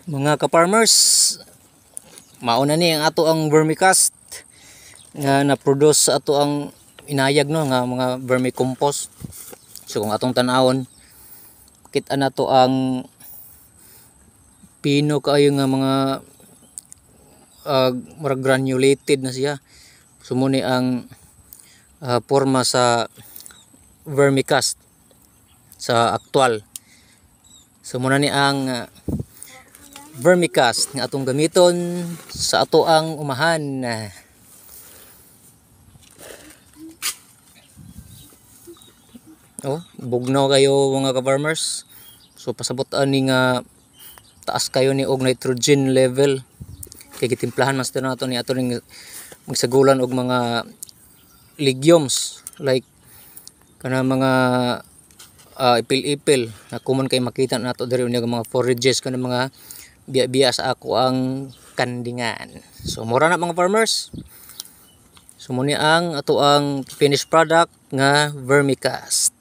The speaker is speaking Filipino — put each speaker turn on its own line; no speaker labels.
Mga ka-farmers, mauna ni ang ato ang vermicast nga na-produce sa ato ang inayag no nga mga vermicompost. So kung atong tan-awon, kita na to ang pino kaayo nga mga murag granulated na siya. Sumuni ang forma sa vermicast sa aktual. So muna ni ang vermicast nga atong gamiton sa ato ang umahan. Bugnaw kayo mga ka-farmers. So pasabot ani nga taas kayo ni og nitrogen level. Kay gitimplahan mas nato ni ato ning magsagulan og mga legumes like kana mga ipil-ipil na common kay makita nato diri unya mga forages kana mga biya sa ako ang kandingan. So mura na mga farmers. So muni ang ato ang finished product nga vermicast.